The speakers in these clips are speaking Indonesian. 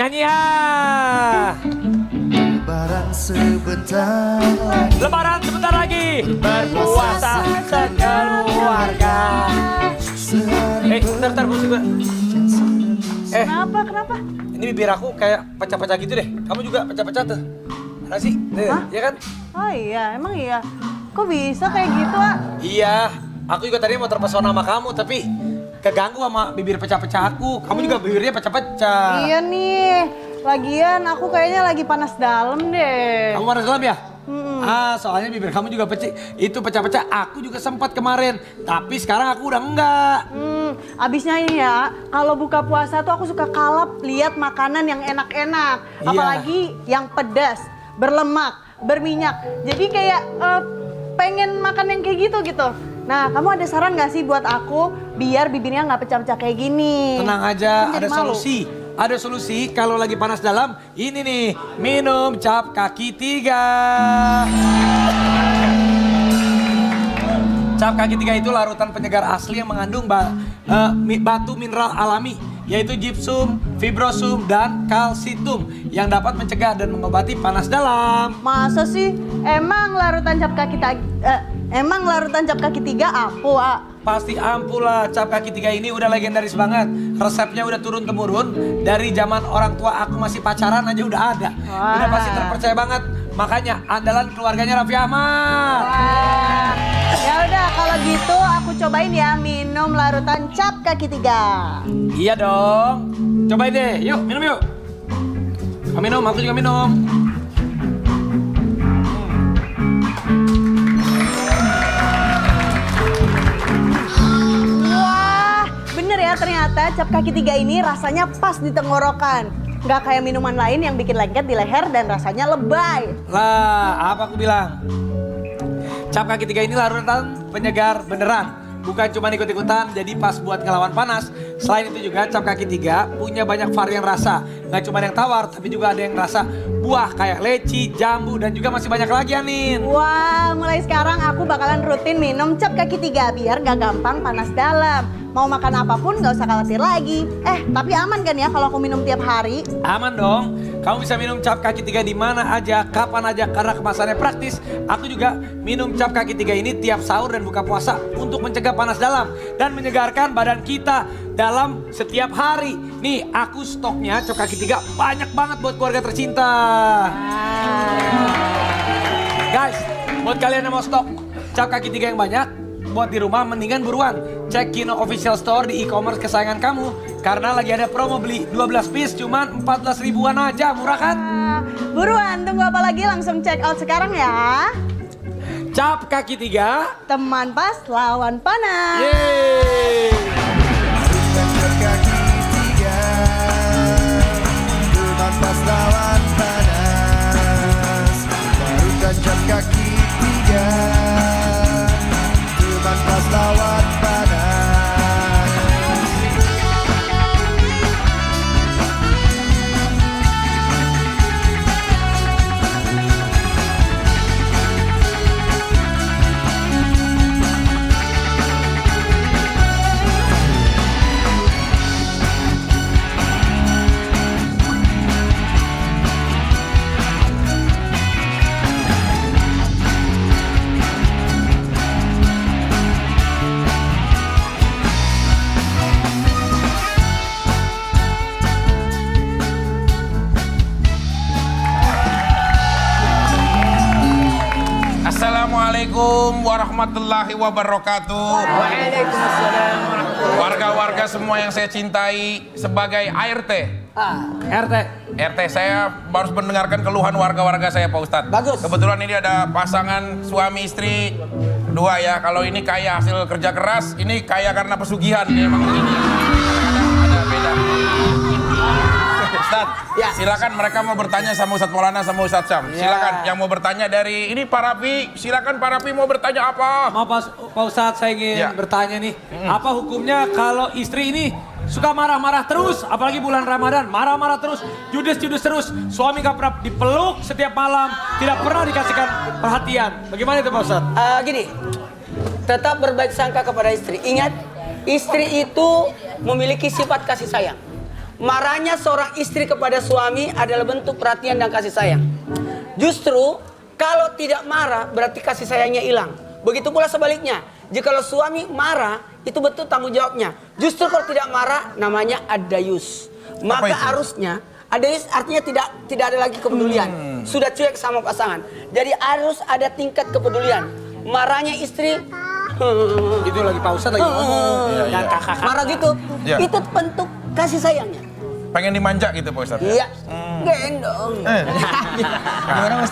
Nyanyi ya. Lebaran sebentar lagi. Berpuasa sekeluarga. Bentar musik gue. Kenapa? Ini bibir aku kayak pecah-pecah gitu deh. Kamu juga pecah-pecah tuh. Mana sih? Hah? Iya kan? Oh iya, emang iya. Kok bisa kayak gitu, ah? Iya. Aku juga tadi mau terpesona sama kamu, tapi keganggu sama bibir pecah-pecah aku. Kamu juga bibirnya pecah-pecah. Iya nih. Lagian aku kayaknya lagi panas dalam deh. Kamu panas dalam ya? Soalnya bibir kamu juga itu pecah-pecah. Aku juga sempat kemarin, tapi sekarang aku udah enggak. Abisnya ini ya, kalau buka puasa tuh aku suka kalap lihat makanan yang enak-enak. Iya. Apalagi yang pedas, berlemak, berminyak. Jadi kayak pengen makan yang kayak gitu. Nah, kamu ada saran gak sih buat aku biar bibirnya nggak pecah-pecah kayak gini? Tenang aja, Kan jadi ada malu. solusi. Ada solusi kalau lagi panas dalam, ini nih, minum cap kaki 3. Cap kaki 3 itu larutan penyegar asli yang mengandung batu mineral alami, yaitu gypsum, fibrosum, dan kalsitum yang dapat mencegah dan mengobati panas dalam. Masa sih? Emang larutan cap kaki 3 ampuh, ah? Pasti ampuh lah, cap kaki 3 ini udah legendaris banget. Resepnya udah turun-temurun. Dari zaman orang tua aku masih pacaran aja udah ada. Udah pasti terpercaya banget. Makanya andalan keluarganya Raffi Ahmad. Wah. Ya udah kalau gitu aku cobain ya minum larutan cap kaki 3. Iya dong. Cobain deh, yuk minum yuk. Kamu minum, aku juga minum. Wah, bener ya ternyata cap kaki 3 ini rasanya pas di tenggorokan. Nggak kayak minuman lain yang bikin lengket di leher dan rasanya lebay. Lah, apa aku bilang? Cap kaki 3 ini larutan penyegar beneran. Bukan cuma ikut-ikutan, jadi pas buat ngelawan panas. Selain itu juga cap kaki 3 punya banyak varian rasa. Nggak cuma yang tawar, tapi juga ada yang rasa buah kayak leci, jambu, dan juga masih banyak lagi Anin. Wah, mulai sekarang aku bakalan rutin minum cap kaki 3 biar gak gampang panas dalam. Mau makan apapun gak usah khawatir lagi. Tapi aman kan ya kalau aku minum tiap hari? Aman dong. Kamu bisa minum cap kaki 3 di mana aja, kapan aja karena kemasannya praktis. Aku juga minum cap kaki 3 ini tiap sahur dan buka puasa untuk mencegah panas dalam dan menyegarkan badan kita dalam setiap hari. Nih, aku stoknya cap kaki 3 banyak banget buat keluarga tercinta. Guys, buat kalian yang mau stok cap kaki 3 yang banyak, buat di rumah mendingan buruan cek Kino Official Store di e-commerce kesayangan kamu. Karena lagi ada promo beli 12 piece cuman 14 ribuan aja, murah kan? Buruan, tunggu apa lagi? Langsung check out sekarang ya. Cap kaki 3. Teman pas lawan panas. Yeay. Cap kaki 3, teman pas lawan panas. Assalamualaikum warahmatullahi wabarakatuh. Waalaikumsalam. Warga-warga semua yang saya cintai, sebagai ART. RT. RT saya baru mendengarkan keluhan warga-warga saya, Pak Ustadz. Bagus. Kebetulan ini ada pasangan suami istri dua ya. Kalau ini kaya hasil kerja keras, ini kaya karena pesugihan. Ini emang begini. Kadang-kadang ada beda. Ustadz, silakan mereka mau bertanya sama Ustadz Maulana sama Ustadz Syam. Silakan yang mau bertanya dari ini Pak Rafi, silakan Pak Rafi mau bertanya apa? Maaf Pak Ustadz, saya ingin bertanya nih. Apa hukumnya kalau istri ini suka marah-marah terus, apalagi bulan Ramadan, marah-marah terus, judes-judes terus, suami gak pernah dipeluk setiap malam, tidak pernah dikasihkan perhatian. Bagaimana itu Pak Ustadz? Gini, tetap berbaik sangka kepada istri. Ingat, istri itu memiliki sifat kasih sayang. marahnya seorang istri kepada suami adalah bentuk perhatian dan kasih sayang. Justru kalau tidak marah berarti kasih sayangnya hilang. Begitu pula sebaliknya. Jika suami marah itu betul tanggung jawabnya. Justru kalau tidak marah namanya adayus. Maka harusnya adayus artinya tidak ada lagi kepedulian. Sudah cuek sama pasangan. Jadi harus ada tingkat kepedulian. Marahnya istri Itu lagi pausa lagi ngomong. Dan kakak. marah gitu. Iya. Itu bentuk kasih sayangnya. Pengen dimanja gitu Pak Ustadz? Iya. Gendong. Gimana Mas?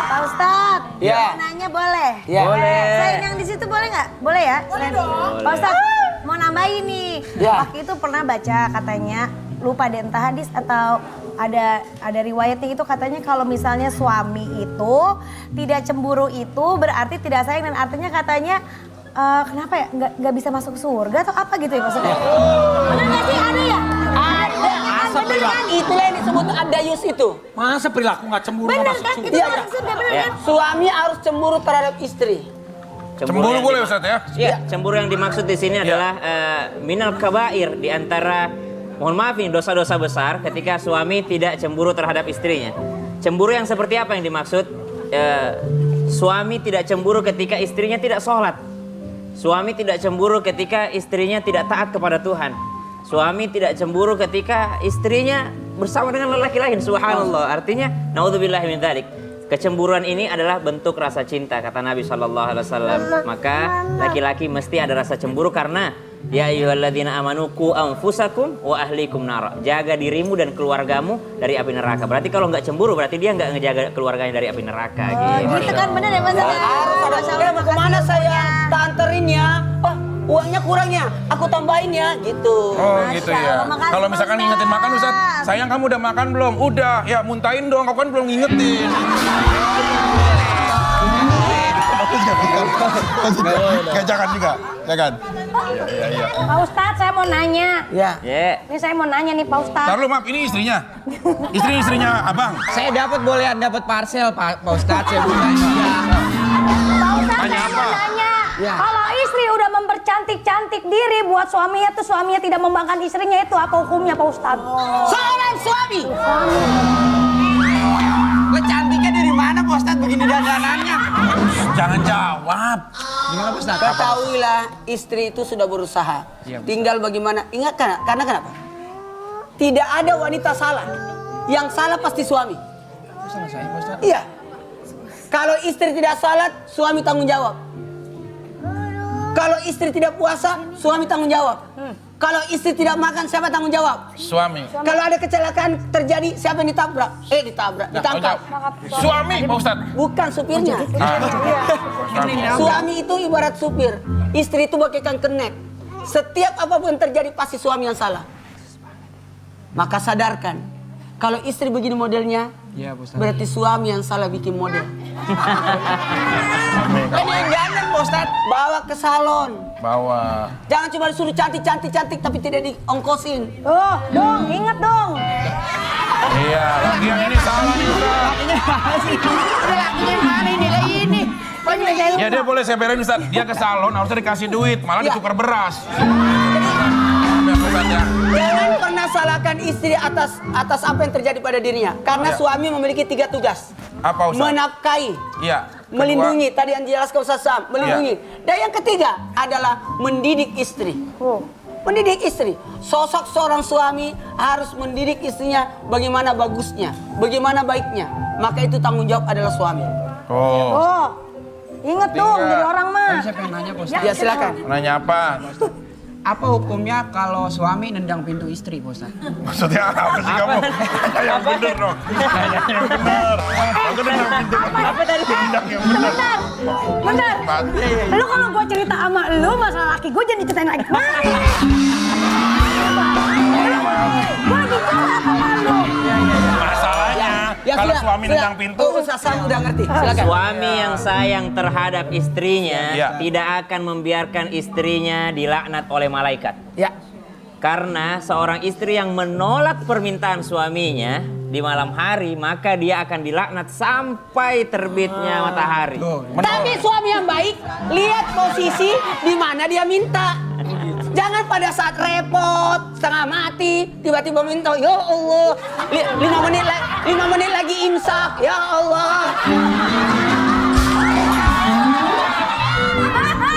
Pak Ustadz, Ya. mau nanya boleh? Ya. Boleh. Selain yang di situ boleh nggak? Boleh ya? Boleh dong. Pak Ustadz, mau nambahin nih. Ya. Waktu itu pernah baca katanya, lupa deh entah hadis atau ada riwayatnya itu katanya kalau misalnya suami itu tidak cemburu itu berarti tidak sayang dan artinya katanya kenapa ya nggak bisa masuk surga atau apa gitu ya maksudnya? Benar nggak sih ada ya? Masa perilaku? Itulah yang disebut adayus itu. Masa perilaku nggak cemburu nggak Benar masuk kan? surga? Itu masuk surga benar kan? Suami harus cemburu terhadap istri. Cemburu yang boleh Ustadz ya? Iya, cemburu yang dimaksud di sini adalah minal kabair, di antara mohon maaf ini dosa-dosa besar ketika suami tidak cemburu terhadap istrinya. Cemburu yang seperti apa yang dimaksud? Suami tidak cemburu ketika istrinya tidak sholat. Suami tidak cemburu ketika istrinya tidak taat kepada Tuhan. Suami tidak cemburu ketika istrinya bersama dengan lelaki lain. Subhanallah. Artinya, naudzubillahi min dzalik. Kecemburuan ini adalah bentuk rasa cinta kata Nabi SAW. Maka laki-laki mesti ada rasa cemburu karena ya ayyuhalladzina amanu qu anfusakum wa ahlikum nar. Jaga dirimu dan keluargamu dari api neraka. Berarti kalau nggak cemburu berarti dia nggak ngejaga keluarganya dari api neraka. Gitu kan benar ya Mas? Harus ada Masalah mau kemana saya? Tak anterin ya. Oh, uangnya kurang ya. Aku tambahin ya, gitu. Oh gitu ya. Makasih, Kalau misalkan Pak ngingetin Ustadz. makan Ustadz, sayang kamu udah makan belum? Udah, ya muntahin dong, kau kan belum ngingetin. Jangan juga, jangan. Iya. Pak Ustadz, saya mau nanya. Ya. Ya. Ini saya mau nanya nih Pak Ustadz. Ntar lu maaf, ini istrinya. Istrinya abang. Saya dapat parcel Pak Ustadz, saya bukan. Pak Ustadz, Tanya saya apa? mau nanya. Ya. Kalau istri udah mempercantik-cantik diri buat suaminya tuh suaminya tidak membanggakan istrinya itu apa hukumnya Pak Ustadz? Seorang suami. Lo cantiknya dari mana Pak Ustadz begini dandanannya? Jangan jawab. Gimana Pak Ustadz? Ketahuilah istri itu sudah berusaha. Tinggal bagaimana. Ingat karena kenapa? Tidak ada wanita salah. Yang salah pasti suami. Salah saya Pak Ustadz. Iya. Kalau istri tidak salat, suami tanggung jawab. Kalau istri tidak puasa, suami tanggung jawab. Kalau istri tidak makan, siapa tanggung jawab? Suami. Kalau ada kecelakaan terjadi, siapa yang ditabrak? Ditangkap. Suami, Pak Ustadz. Bukan supirnya. Suami. Suami itu ibarat supir. Istri itu bagaikan kenek. Setiap apapun yang terjadi pasti suami yang salah. Maka sadarkan, kalau istri begini modelnya, Iya Pak Ustadz. berarti suami yang salah bikin model. Kan yang ganteng Pak Ustadz. Bawa ke salon. Bawa. Jangan cuma disuruh cantik tapi tidak diongkosin. Oh, dong, ingat dong. Iya, lagi yang ini salah nih Ustadz. Lakinya mana ini lah ini? Ya dia boleh saya beresin Ustadz. Dia ke salon harusnya dikasih duit, malah Ya. ditukar beras. Ustadz ya. Jangan pernah salahkan istri atas apa yang terjadi pada dirinya. Karena Ya. suami memiliki 3 tugas. Apa Ustadz? Menafkahi, Iya. Kedua, melindungi. Tadi yang dijelaskan Ustaz Sam, melindungi. Dan yang ketiga adalah mendidik istri. Mendidik istri. Sosok seorang suami harus mendidik istrinya bagaimana bagusnya, bagaimana baiknya. Maka itu tanggung jawab adalah suami. Oh, Oh, ingat dong jadi orang mah. Tadi saya pengen nanya Pak Ustadz. Ya silakan. nanya apa? Apa hukumnya kalau suami nendang pintu istri Pak Ustadz? Maksudnya apa sih kamu? Nanya yang bener dong. Nanya yang bener. Aku nendang pintu. Apa tadi? Nendang yang bener. Bener. Pak. Lu kalau gue cerita sama lu masalah laki gue jangan diceritain lagi. Gue bicara sama lu. Masalahnya, kalau suami nendang pintu, Oh, Ustaz Sam udah ngerti. Silakan. Suami yang sayang terhadap istrinya Iya. tidak akan membiarkan istrinya dilaknat oleh malaikat. Ya. Karena seorang istri yang menolak permintaan suaminya di malam hari, maka dia akan dilaknat sampai terbitnya matahari. Tapi suami yang baik lihat posisi di mana dia minta. Jangan pada saat repot, setengah mati, tiba-tiba minta, ya Allah, 5 menit lagi imsak, ya Allah.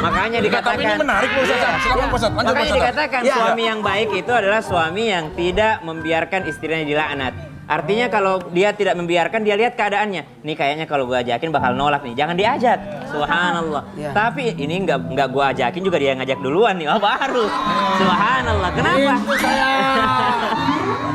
Makanya Tapi ini dikatakan menarik Pak Ustadz. Silakan Pak Ustadz. Lanjut Pak Makanya Ustadz. dikatakan Ya. suami yang baik itu adalah suami yang tidak membiarkan istrinya dilaknat. Artinya kalau dia tidak membiarkan, dia lihat keadaannya. Nih kayaknya kalau gua ajakin bakal nolak nih, jangan diajak. Subhanallah. Ya. Tapi ini nggak gua ajakin juga dia ngajak duluan nih. Oh baru. Subhanallah. Kenapa?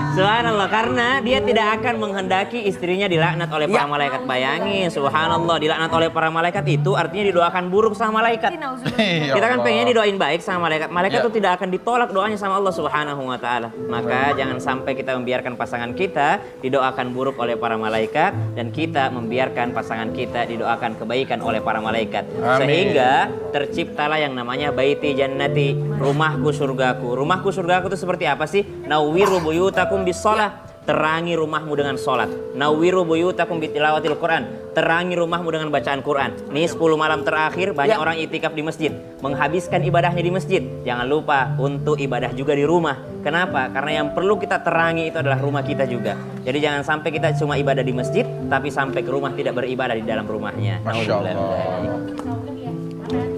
Subhanallah, karena dia tidak akan menghendaki istrinya dilaknat oleh para malaikat. Bayangin, subhanallah, dilaknat oleh para malaikat itu artinya didoakan buruk sama malaikat. Ya Kita kan Allah. pengen didoain baik sama malaikat. Malaikat Ya. itu tidak akan ditolak doanya sama Allah Subhanahu wa taala. Maka jangan sampai kita membiarkan pasangan kita didoakan buruk oleh para malaikat dan kita membiarkan pasangan kita didoakan kebaikan oleh para malaikat. Amin. Sehingga terciptalah yang namanya baiti jannati, rumahku surgaku. Rumahku surgaku itu seperti apa sih? Nawwiru buyutakum bisolah. Terangi rumahmu dengan sholat. Nawwiru buyutakum bitilawatil Quran. Terangi rumahmu dengan bacaan Quran. Nih 10 malam terakhir banyak orang itikaf di masjid. Menghabiskan ibadahnya di masjid. Jangan lupa untuk ibadah juga di rumah. Kenapa? Karena yang perlu kita terangi itu adalah rumah kita juga. Jadi jangan sampai kita cuma ibadah di masjid, tapi sampai ke rumah tidak beribadah di dalam rumahnya. Masya Allah. Nauzubillah.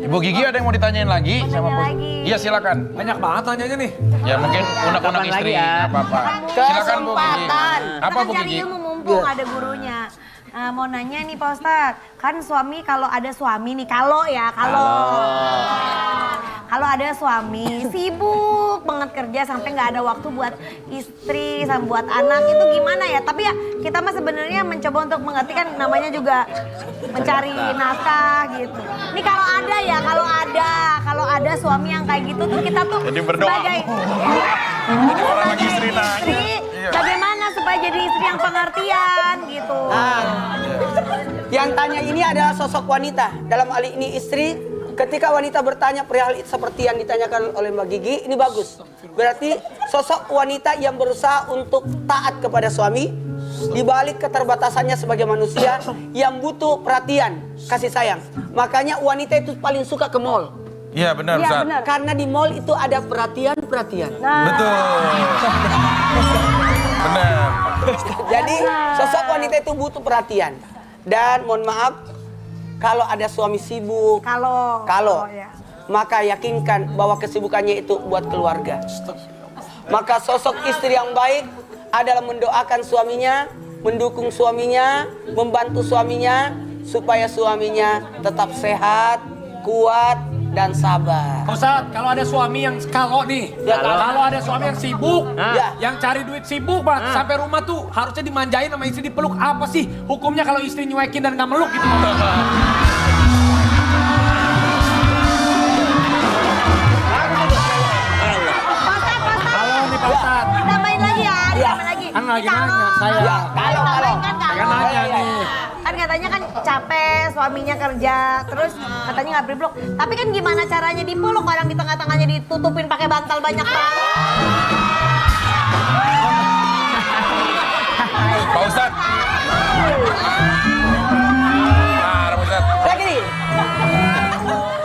Ibu Gigi ada yang mau ditanyain lagi sama Pak? Iya silakan. Banyak banget nanyanya nih. Ya mungkin unek-unek Kapan istri lagi, ya? nggak apa-apa. Silakan Bu Gigi. Apa Bu Cari Gigi? ilmu mumpung ada gurunya. Mau nanya nih Pak Ustadz, kan suami kalau ada suami nih, kalau ada suami sibuk banget kerja sampai nggak ada waktu buat istri sama buat anak itu gimana ya? Tapi ya kita mah sebenarnya mencoba untuk mengerti kan namanya juga mencari nafkah gitu. Ini kalau ada suami yang kayak gitu tuh kita tuh Jadi berdoa. sebagai Jadi orang lagi istri nanya. istri, Iya. bagaimana supaya jadi istri yang pengertian gitu. Yang tanya ini adalah sosok wanita. Dalam hal ini istri, ketika wanita bertanya perihal seperti yang ditanyakan oleh Mbak Gigi, ini bagus. Berarti sosok wanita yang berusaha untuk taat kepada suami, dibalik keterbatasannya sebagai manusia yang butuh perhatian, kasih sayang. Makanya wanita itu paling suka ke mall. Iya benar Ustaz. Karena di mall itu ada perhatian-perhatian. Betul. Benar. Jadi sosok wanita itu butuh perhatian. Dan mohon maaf, kalau ada suami sibuk, Kalau ya. maka yakinkan bahwa kesibukannya itu buat keluarga. Maka sosok istri yang baik adalah mendoakan suaminya, mendukung suaminya, membantu suaminya, supaya suaminya tetap sehat, kuat, dan sabar. Pak Ustadz, kalau ada suami yang nih, Ya, kalau ada suami yang sibuk, Ya. yang cari duit sibuk banget, sampai rumah tuh harusnya dimanjain sama istri dipeluk. Apa sih hukumnya kalau istri nyuekin dan nggak meluk gitu? Halo nih Pak Ustadz, Tambahin lagi ya, Iya. tambahin lagi. kan lagi Kalau- nanya saya. Ya, kalau. Saya kan nanya nih. Kan katanya kan capek suaminya kerja, terus katanya nggak peluk. Tapi kan gimana caranya dipeluk orang di tengah-tengahnya ditutupin pakai bantal banyak banget. Pak Ustadz. Nah, Pak Ustadz. Lagi nih,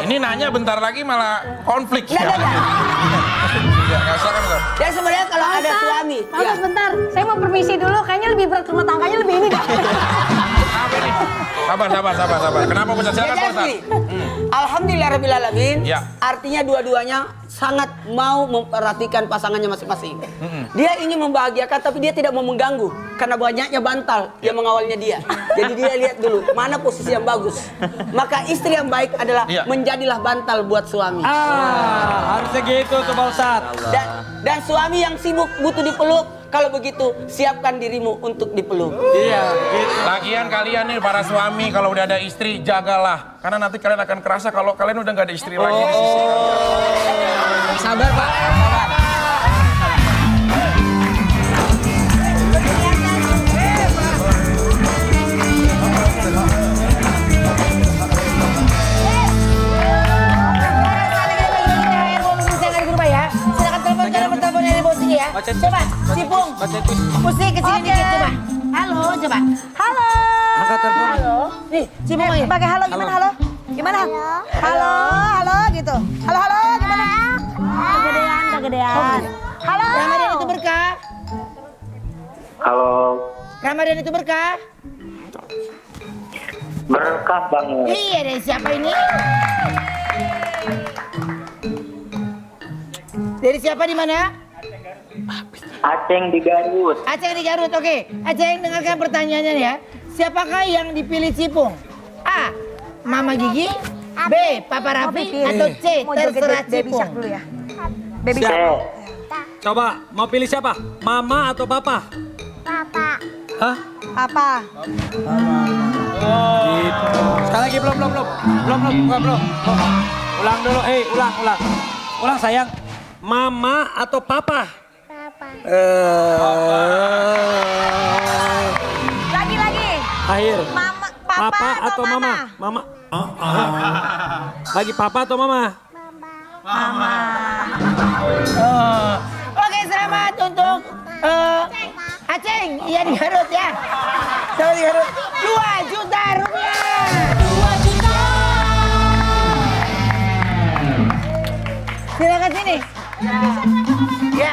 Ini nanya bentar lagi malah konflik. Ya, nggak usah kan Ustadz. dan sebenarnya kalau ada suami, Pak Ustadz, bentar, saya mau permisi dulu. Kayaknya lebih berat rumah tangganya lebih ini dah. Apa ini? Sabar. Kenapa Pak Ustadz? Silakan Pak jadi Ustadz. gini, Alhamdulillahirrahmanirrahim, Ya. artinya dua-duanya sangat mau memperhatikan pasangannya masing-masing. Dia ingin membahagiakan tapi dia tidak mau mengganggu karena banyaknya bantal yang mengawalnya dia. Jadi dia lihat dulu mana posisi yang bagus. Maka istri yang baik adalah Ya. menjadilah bantal buat suami. Harusnya gitu tuh Pak Ustadz. Dan suami yang sibuk butuh dipeluk, kalau begitu siapkan dirimu untuk dipeluk. Iya, gitu. Lagian kalian nih para suami kalau udah ada istri jagalah. Karena nanti kalian akan kerasa kalau kalian udah nggak ada istri lagi di sisi kalian. Sabar Pak, sabar. Coba, Sipung. Pusing ke sini dikit coba. Halo, coba. Halo. Angkat telepon. Halo. Nih, Sipung aja. Pakai halo gimana halo? Gimana? Halo, halo gitu. Halo, gimana? gedean. Halo. Ramadan itu berkah. Halo, Ramadan itu berkah. berkah banget. Iya deh, siapa ini? Dari siapa di mana? Aceng di Garut. Aceh di Garut, oke. Aceh dengarkan pertanyaannya ya. Siapakah yang dipilih Cipung? A. Mama Gigi. B. Papa Rafi. Atau C. Mau Terserah joget Baby Cipung. Shark dulu ya. Baby Siap. Shark. Coba, mau pilih siapa? Mama atau papa? Papa. Hah? Apa? Gitu. Sekali lagi belum. Ulang dulu, ulang. Ulang sayang. Mama atau papa? Lagi. Akhir. Mama, papa atau mama? Mama. Lagi papa atau mama? Oke, selamat untuk Aceh. Iya di Garut ya. Selamat di Garut. 2 juta rupiah. 2 juta. Silakan sini. Ya.